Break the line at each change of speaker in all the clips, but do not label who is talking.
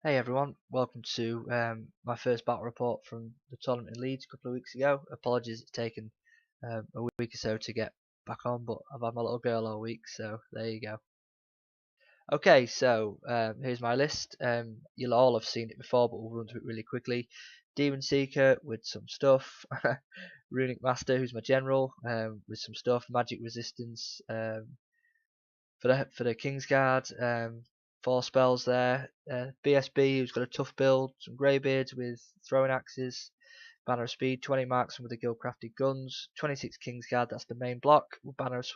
Hey everyone, welcome to my first battle report from the tournament in Leeds a couple of weeks ago. Apologies it's taken a week or so to get back on, but I've had my little girl all week, so there you go. Okay, so here's my list. You'll all have seen it before, but we'll run through it really quickly. Demon Seeker with some stuff. Runic Master, who's my general, with some stuff. Magic Resistance for the Kingsguard. 4 spells there. BSB, who's got a tough build, some greybeards with throwing axes, banner of speed, 20 marksmen with the guild-crafted guns, 26 Kingsguard, that's the main block, with banner of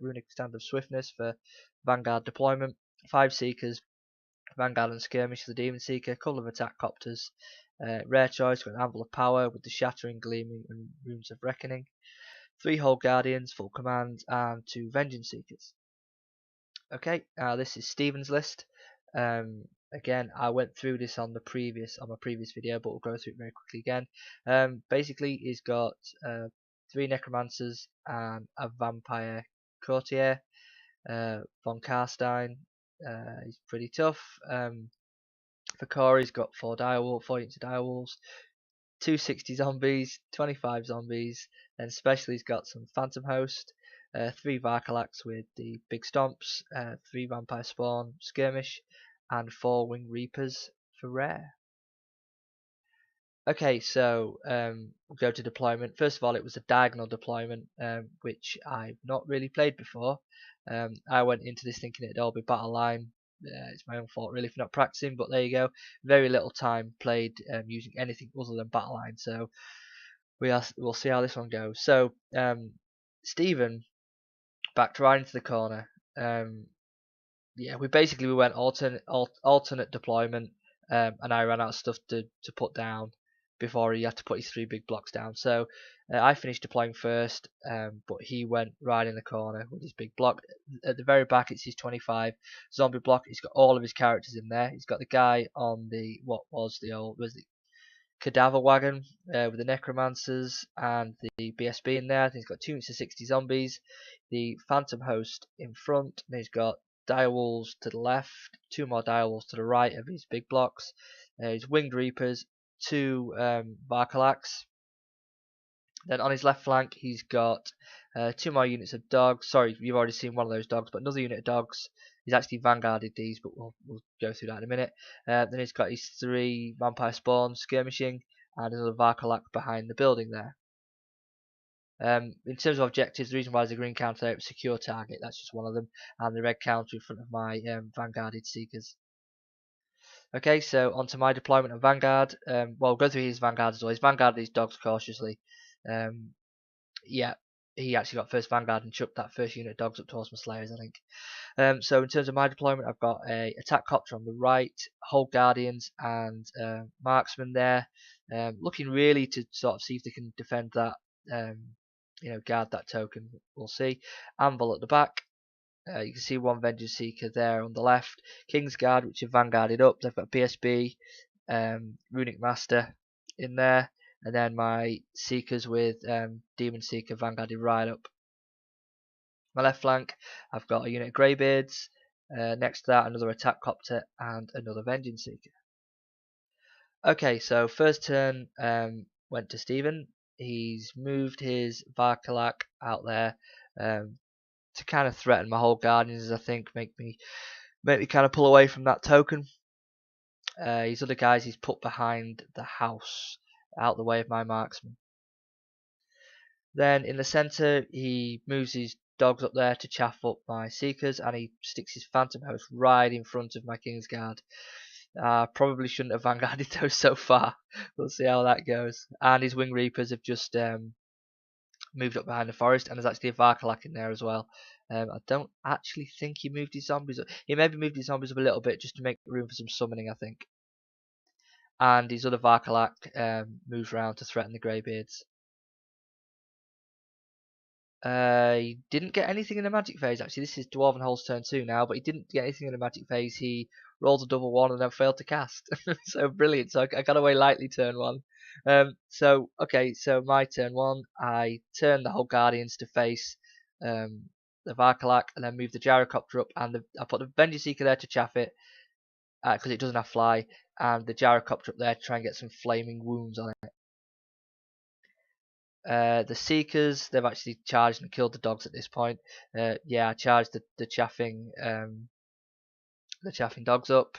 runic stand of swiftness for vanguard deployment, 5 seekers, vanguard and skirmish for the demon seeker, a couple of attack copters, rare choice, got an anvil of power with the shattering, gleaming, and runes of reckoning, 3 hold guardians, full command, and 2 vengeance seekers. Okay, this is Stephen's list. Again, I went through this on my previous video, but we'll go through it very quickly again. Basically, he's got 3 necromancers and a vampire courtier. Von Karstein, he's pretty tough. For Corey, he's got 4 units of direwolves, 260 zombies, 25 zombies, and especially he's got some phantom host. 3 Varkalax with the big stomps, 3 vampire spawn, skirmish, and 4 winged reapers for rare. Okay, so we'll go to deployment. First of all, it was a diagonal deployment, which I've not really played before. I went into this thinking it'd all be battle line. It's my own fault really for not practicing, but there you go. Very little time played using anything other than battle line, so we'll see how this one goes. So Stephen backed right into the corner. Yeah, we went alternate deployment, and I ran out of stuff to put down before he had to put his 3 big blocks down. So I finished deploying first, but he went right in the corner with his big block. At the very back, it's his 25 zombie block. He's got all of his characters in there. He's got the guy on the cadaver wagon with the necromancers and the BSB in there. I think he's got 2 units of 60 zombies, the phantom host in front, and he's got direwolves to the left, 2 more direwolves to the right of his big blocks. His winged reapers, 2 Varkalax. Then on his left flank, he's got 2 more units of dogs. Sorry, you've already seen one of those dogs, but another unit of dogs. He's actually vanguarded these, but we'll go through that in a minute. Then he's got his 3 vampire spawns skirmishing, and another Varkalak behind the building there. In terms of objectives, the reason why there's a green counter there, it was secure target, that's just one of them, and the red counter in front of my vanguarded seekers. Okay, so onto my deployment of Vanguard. Well, we'll go through his Vanguard as well. He's vanguarded these dogs cautiously. Yeah, he actually got first Vanguard and chucked that first unit of dogs up towards my Slayers, I think. So in terms of my deployment, I've got a attack copter on the right, hold guardians and marksmen there, looking really to sort of see if they can defend that, guard that token. We'll see. Anvil at the back. You can see 1 Vengeance Seeker there on the left. Kingsguard, which are vanguarded up. They've got PSB, Runic Master in there. And then my Seekers with Demon Seeker vanguarded right up. My left flank, I've got a unit of Greybeards. Next to that, another Attack Copter and another Vengeance Seeker. Okay, so first turn went to Stephen. He's moved his Varkalak out there to kind of threaten my whole guardians, I think, make me kind of pull away from that token. His other guys he's put behind the house, out the way of my marksman. Then in the centre, he moves his dogs up there to chaff up my seekers, and he sticks his phantom host right in front of my Kingsguard. Probably shouldn't have vanguarded those so far. We'll see how that goes. And his wing reapers have just moved up behind the forest, and there's actually a Varkalak in there as well. I don't actually think he moved his zombies up. He maybe moved his zombies up a little bit just to make room for some summoning, I think. And his other Varkalak moves around to threaten the Greybeards. He didn't get anything in the magic phase actually. This is Dwarven holds turn 2 now, but he didn't get anything in the magic phase. He rolled a double 1 and then failed to cast. So brilliant. So I got away lightly turn 1. So my turn 1, I turn the whole guardians to face the Varkalak, and then move the gyrocopter up, and I put the Vengeance Seeker there to chaff it. because it doesn't have fly, and the gyrocopter up there to try and get some flaming wounds on it. The Seekers, they've actually charged and killed the dogs at this point. Yeah, I charged the chaffing dogs up.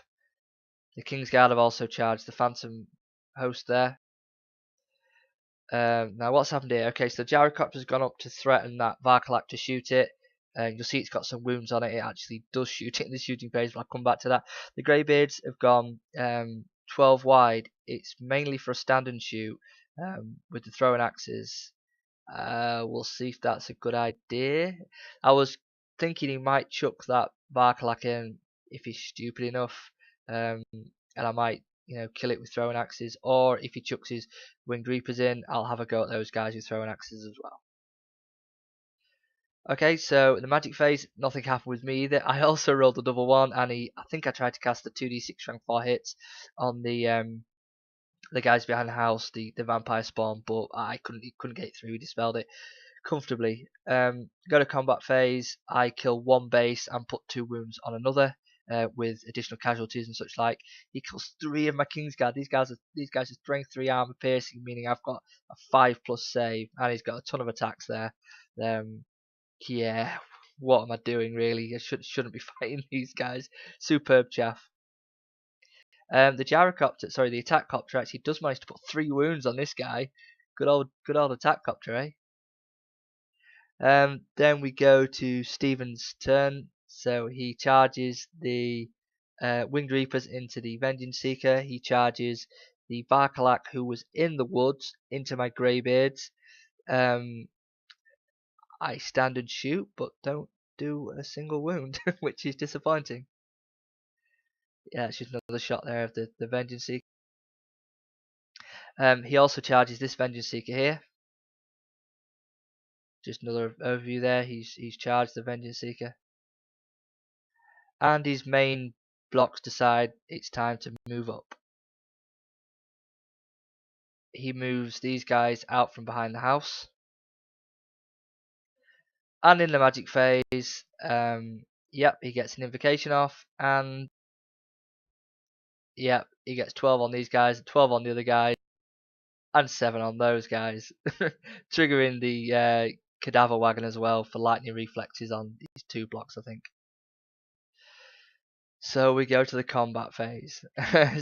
The Kingsguard have also charged the Phantom host there. Now what's happened here? Okay, so the gyrocopter's gone up to threaten that Varkalak to shoot it. You'll see it's got some wounds on it. It actually does shoot it in the shooting phase, but I'll come back to that. The Greybeards have gone 12 wide. It's mainly for a stand and shoot with the throwing axes. We'll see if that's a good idea. I was thinking he might chuck that Varkalak in if he's stupid enough, and I might, kill it with throwing axes. Or if he chucks his Winged Reapers in, I'll have a go at those guys with throwing axes as well. Okay, so in the magic phase, nothing happened with me either. I also rolled a double one, and I think I tried to cast the 2d6 strength 4 hits on the guys behind the house, the vampire spawn, but I couldn't get through. He dispelled it comfortably. Go to combat phase. I kill one base and put 2 wounds on another with additional casualties and such like. He kills 3 of my Kingsguard. These guys are strength 3 armor piercing, meaning I've got a 5+ save, and he's got a ton of attacks there. Yeah, what am I doing really? I shouldn't be fighting these guys. Superb chaff. The gyrocopter, sorry, the attack copter actually does manage to put 3 wounds on this guy. Good old attack copter, eh? Then we go to Stephen's turn. So he charges the Winged Reapers into the Vengeance Seeker. He charges the Varkalak, who was in the woods, into my Greybeards. I stand and shoot, but don't do a single wound, which is disappointing. Yeah, it's just another shot there of the Vengeance Seeker. He also charges this Vengeance Seeker here. Just another overview there. He's charged the Vengeance Seeker. And his main blocks decide it's time to move up. He moves these guys out from behind the house. And in the magic phase, yep, he gets an invocation off, and yep, he gets 12 on these guys, 12 on the other guys, and 7 on those guys, triggering the cadaver wagon as well for lightning reflexes on these 2 blocks, I think. So we go to the combat phase.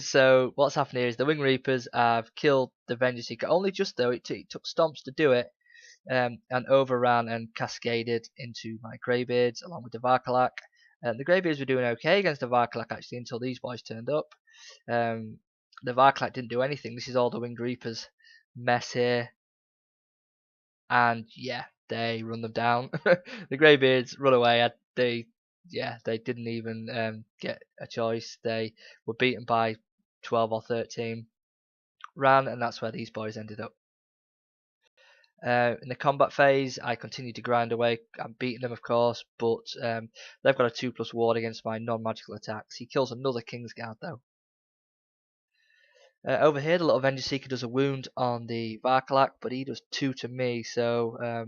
So what's happened here is the Wing Reapers have killed the Vengeance Seeker, only just though. It took stomps to do it, and overran and cascaded into my Greybeards along with the Varkalak. The Greybeards were doing okay against the Varkalak actually until these boys turned up. The Varkalak didn't do anything. This is all the Winged Reapers mess here, and yeah, they run them down. The Greybeards run away. They didn't even get a choice. They were beaten by 12 or 13, ran, and that's where these boys ended up. In the combat phase, I continue to grind away. I'm beating them, of course, but they've got a 2+ ward against my non-magical attacks. He kills another Kingsguard, though. Over here, the little Vengeance Seeker does a wound on the Varkalak, but he does 2 to me, so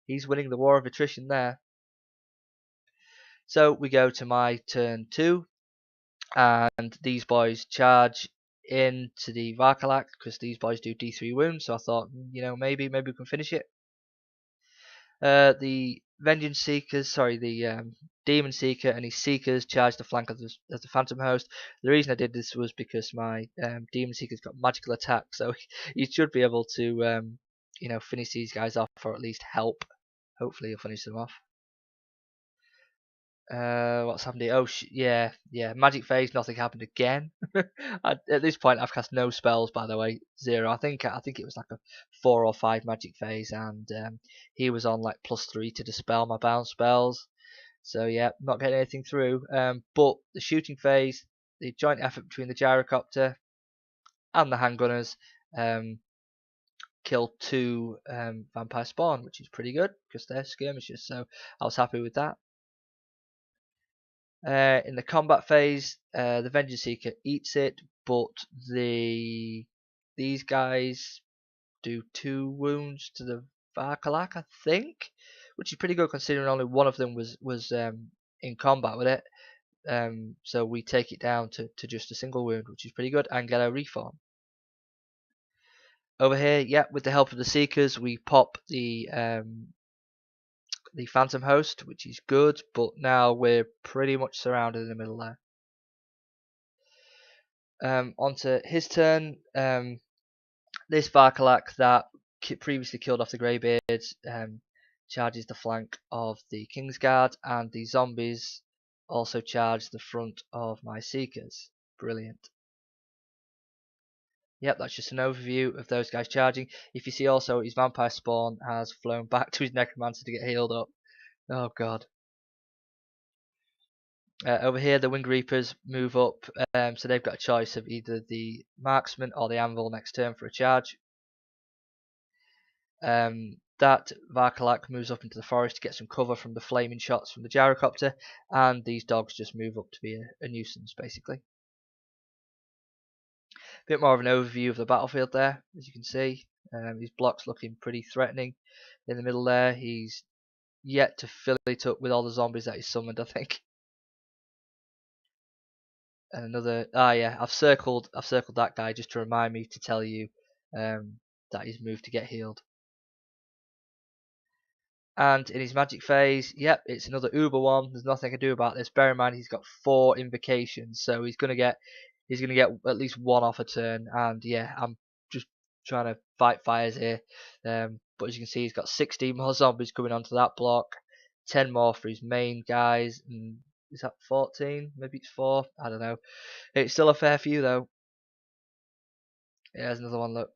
he's winning the war of attrition there. So we go to my turn 2, and these boys charge into the Varkalak because these boys do D3 wounds. So I thought, maybe we can finish it. The Vengeance Seekers, sorry, the Demon Seeker and his Seekers charged the flank of the Phantom Host. The reason I did this was because my Demon Seeker's got magical attack, so he should be able to, finish these guys off, or at least help. Hopefully, he'll finish them off. What's happened here? Oh, yeah. Magic phase, nothing happened again. At this point, I've cast no spells, by the way, 0. I think it was like a 4 or 5 magic phase, and he was on like +3 to dispel my bounce spells. So yeah, not getting anything through. But the shooting phase, the joint effort between the gyrocopter and the handgunners killed 2 vampire spawn, which is pretty good because they're skirmishers. So I was happy with that. In the combat phase, the Vengeance Seeker eats it, but these guys do 2 wounds to the Varkalak, I think, which is pretty good considering only one of them was in combat with it. So we take it down to just a single wound, which is pretty good, and get a reform. Over here, yeah, with the help of the Seekers, we pop the Phantom Host, which is good, but now we're pretty much surrounded in the middle there. Onto his turn. This Varkalak that previously killed off the Greybeards charges the flank of the Kingsguard, and the zombies also charge the front of my Seekers. Brilliant. Yep, that's just an overview of those guys charging. If you see also his vampire spawn has flown back to his necromancer to get healed up. Oh god. Over here the Winged Reapers move up, so they've got a choice of either the marksman or the anvil next turn for a charge. That Varkalak moves up into the forest to get some cover from the flaming shots from the gyrocopter, and these dogs just move up to be a nuisance basically. A bit more of an overview of the battlefield there, as you can see. His block's looking pretty threatening. In the middle there, he's yet to fill it up with all the zombies that he's summoned, I think. And another, yeah, I've circled that guy just to remind me to tell you that he's moved to get healed. And in his magic phase, yep, it's another Uber one. There's nothing I can do about this. Bear in mind he's got 4 invocations, so he's gonna get at least 1 off a turn. And yeah, I'm just trying to fight fires here. But as you can see, he's got 16 more zombies coming onto that block, 10 more for his main guys, and is that 14? Maybe it's 4. I don't know. It's still a fair few though. Yeah, there's another one. Look.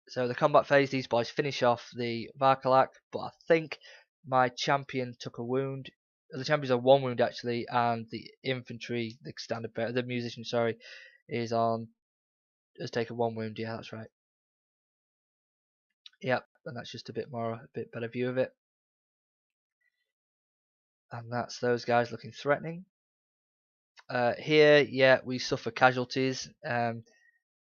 So the combat phase, these boys finish off the Varkalak, but I think my champion took a wound. The champions are 1 wound actually, and the infantry, the standard bearer, the musician, sorry, has taken 1 wound. Yeah, that's right. Yep, and that's just a bit better view of it. And that's those guys looking threatening. Here, yeah, we suffer casualties.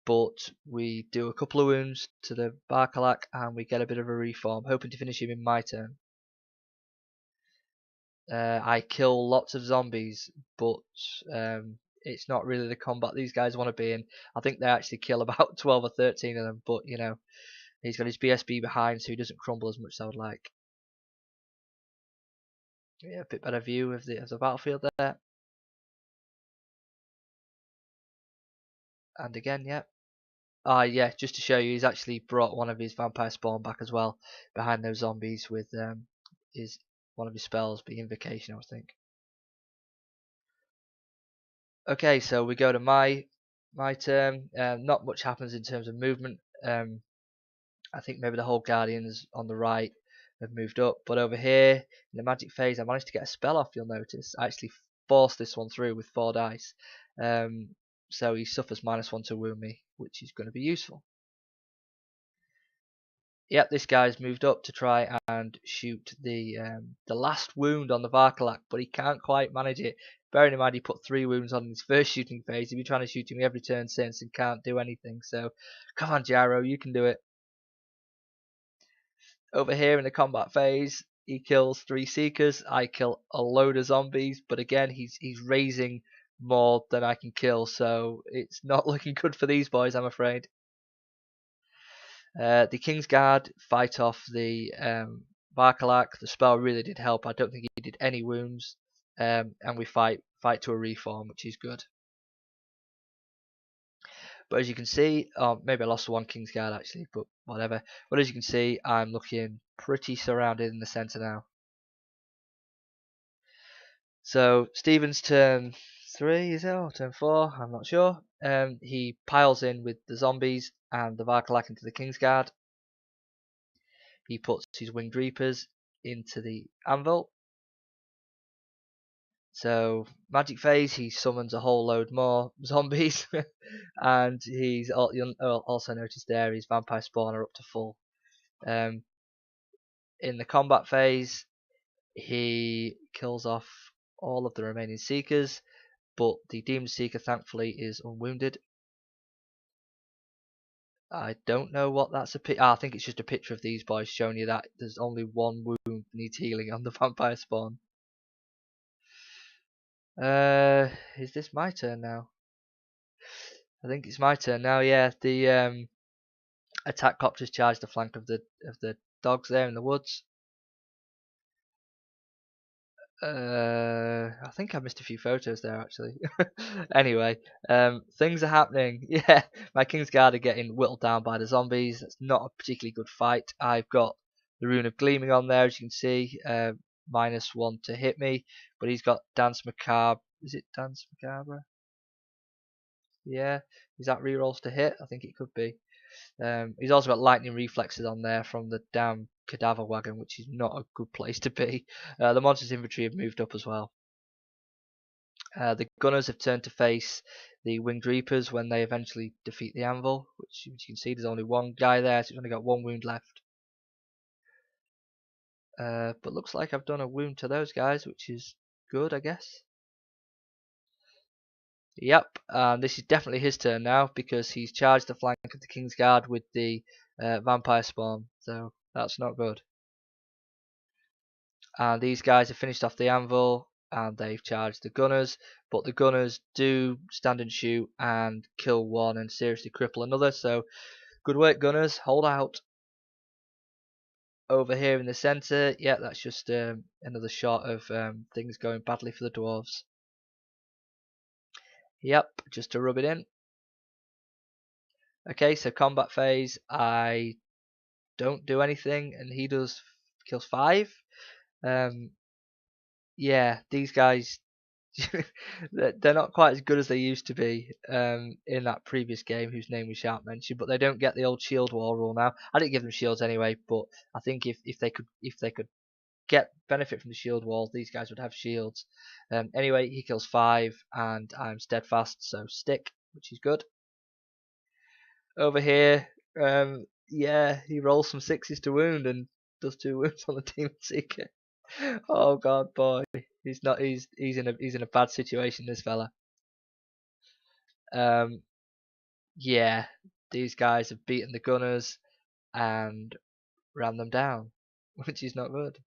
But we do a couple of wounds to the Varkalak and we get a bit of a reform, hoping to finish him in my turn. I kill lots of zombies, but it's not really the combat these guys want to be in. I think they actually kill about 12 or 13 of them, but you know, he's got his BSB behind, so he doesn't crumble as much as I would like. Yeah, a bit better view of the battlefield there. And again, yeah. Yeah, just to show you, he's actually brought one of his vampire spawn back as well behind those zombies with one of his spells being invocation, I think. Okay, so we go to my turn. Not much happens in terms of movement. I think maybe the whole guardians on the right have moved up, but over here in the magic phase, I managed to get a spell off. You'll notice I actually forced this one through with 4 dice. So he suffers -1 to wound me, which is going to be useful. Yep, this guy's moved up to try and shoot the last wound on the Varkalak, but he can't quite manage it. Bearing in mind he put 3 wounds on his first shooting phase, he's been trying to shoot him every turn since and can't do anything. So, come on, Gyro, you can do it. Over here in the combat phase, he kills 3 Seekers. I kill a load of zombies, but again, he's raising more than I can kill, so it's not looking good for these boys, I'm afraid. The Kingsguard fight off the Varkalak. The spell really did help. I don't think he did any wounds, and we fight to a reform, which is good. But as you can see, maybe I lost 1 Kingsguard actually, but whatever. But as you can see, I'm looking pretty surrounded in the centre now. So Stephen's turn 3, is it? Or turn 4? I'm not sure. He piles in with the zombies and the Varkalak into the Kingsguard. He puts his Winged Reapers into the anvil. So magic phase, he summons a whole load more zombies, and you'll also notice there his vampire spawn are up to full. In the combat phase, he kills off all of the remaining Seekers, but the Demon Seeker thankfully is unwounded. I don't know what that's I think it's just a picture of these boys showing you that there's only 1 wound needs healing on the vampire spawn. Is this my turn now? I think it's my turn now. Yeah, the attack copters charge the flank of the dogs there in the woods. I think I missed a few photos there actually. Anyway, things are happening. Yeah, my Kingsguard are getting whittled down by the zombies. It's not a particularly good fight. I've got the Rune of Gleaming on there, as you can see, -1 to hit me, but he's got Dance Macabre. Is it Dance Macabre? Yeah, is that rerolls to hit? I think it could be. He's also got lightning reflexes on there from the damn cadaver wagon, which is not a good place to be. The monster's infantry have moved up as well. The gunners have turned to face the winged reapers when they eventually defeat the anvil, which you can see there's only one guy there, so he's only got 1 wound left. But looks like I've done a wound to those guys, which is good, I guess. Yep, this is definitely his turn now because he's charged the flank of the Kingsguard with the vampire spawn, so that's not good. And these guys have finished off the anvil and they've charged the gunners, but the gunners do stand and shoot and kill one and seriously cripple another, so good work gunners, hold out. Over here in the centre, yeah, that's just another shot of things going badly for the dwarves. Yep, just to rub it in. Okay, so combat phase, I don't do anything and he kills 5. Yeah, these guys they're not quite as good as they used to be in that previous game whose name we shan't mention, but they don't get the old shield wall rule now. I didn't give them shields anyway, but I think if they could get benefit from the shield wall, these guys would have shields. Anyway, he kills 5 and I'm steadfast, so stick, which is good. Over here, yeah, he rolls some 6s to wound and does 2 wounds on the Demon Seeker. Oh god, boy, he's in a bad situation, this fella. Yeah, these guys have beaten the gunners and ran them down, which is not good.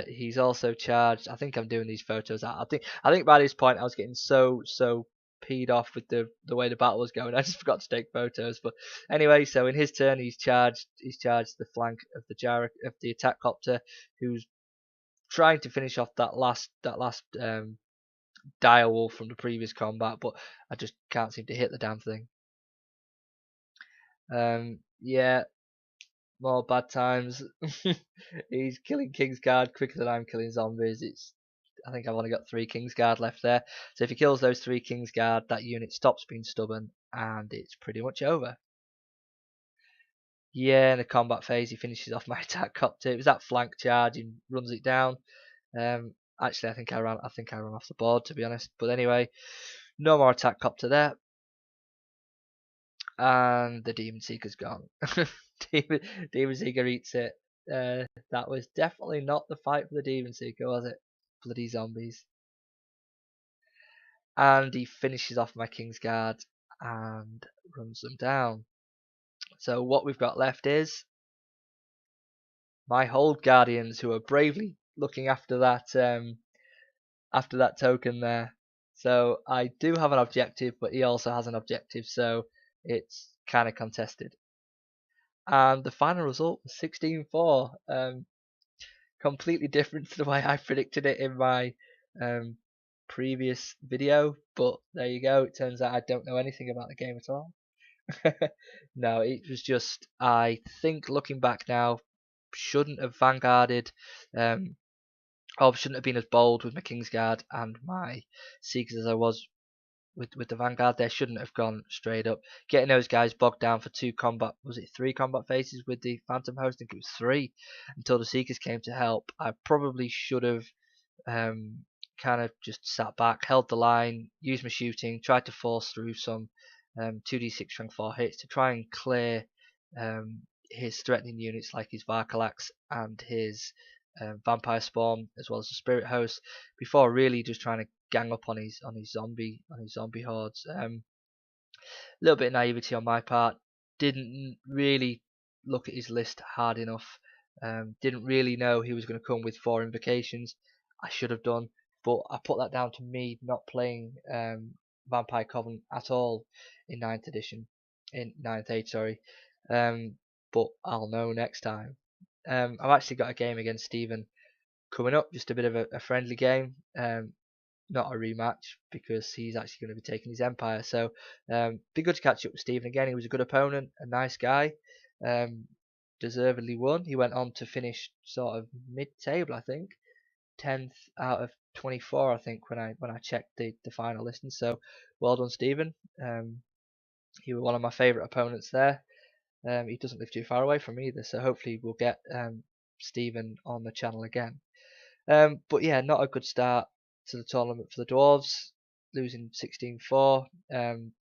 He's also charged. I think I'm doing these photos out. I think by this point I was getting so peed off with the way the battle was going. I just forgot to take photos. But anyway, so in his turn, he's charged the flank of the attack copter, who's trying to finish off that last dire wolf from the previous combat, but I just can't seem to hit the damn thing. Yeah, more bad times. He's killing Kingsguard quicker than I'm killing zombies. I think I've only got 3 Kingsguard left there. So if he kills those 3 Kingsguard, that unit stops being stubborn and it's pretty much over. Yeah, in the combat phase he finishes off my attack copter. It was that flank charge and runs it down. Actually I think I ran off the board, to be honest. But anyway, no more attack copter there. And the Demon Seeker's gone. Demon Seeker eats it. That was definitely not the fight for the Demon Seeker, was it? Bloody zombies. And he finishes off my Kingsguard and runs them down. So what we've got left is my Hold Guardians, who are bravely looking after that token there. So I do have an objective, but he also has an objective, so it's kind of contested. And the final result was 16-4. Completely different to the way I predicted it in my previous video, but there you go. It turns out I don't know anything about the game at all. No, it was just, I think looking back now, shouldn't have vanguarded, or shouldn't have been as bold with my Kingsguard and my Seekers as I was with the Vanguard. There shouldn't have gone straight up. Getting those guys bogged down for 3 combat phases with the Phantom Host? I think it was 3 until the Seekers came to help. I probably should have kind of just sat back, held the line, used my shooting, tried to force through some 2d6 strength 4 hits to try and clear his threatening units like his Varkalax and his vampire spawn, as well as the spirit host, before really just trying to gang up on his zombie hordes. A little bit of naivety on my part. Didn't really look at his list hard enough. Didn't really know he was going to come with 4 invocations. I should have done, but I put that down to me not playing Vampire Covenant at all in 9th edition, in 9th age, sorry. But I'll know next time. I've actually got a game against Stephen coming up, just a bit of a friendly game, not a rematch because he's actually going to be taking his Empire. So be good to catch up with Stephen again. He was a good opponent, a nice guy, deservedly won. He went on to finish sort of mid-table, I think, 10th out of 24, I think, when I checked the final listings. So well done, Stephen. He was one of my favourite opponents there. He doesn't live too far away from me either, so hopefully we'll get Stephen on the channel again. But yeah, not a good start to the tournament for the Dwarves, losing 16-4.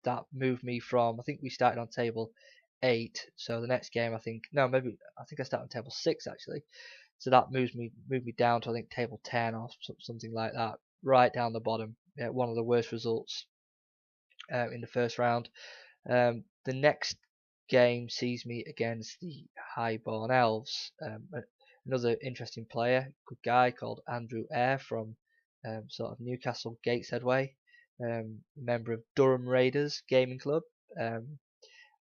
That moved me from, I think we started on table 8, so the next game I think I started on table 6 actually. So that moved me down to I think table 10 or something like that, right down the bottom. One of the worst results in the first round. The next game sees me against the Highborn Elves. Another interesting player, good guy called Andrew Eyre from sort of Newcastle Gateshead way, member of Durham Raiders Gaming Club.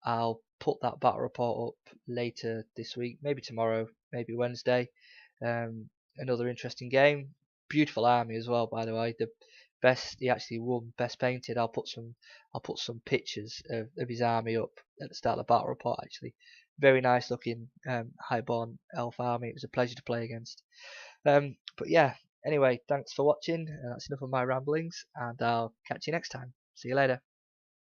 I'll put that battle report up later this week, maybe tomorrow, maybe Wednesday. Another interesting game, beautiful army as well, by the way. He actually won best painted. I'll put some pictures of his army up at the start of the battle report. Actually, very nice looking Highborn elf army. It was a pleasure to play against. But yeah, anyway, thanks for watching. That's enough of my ramblings, and I'll catch you next time. See you later.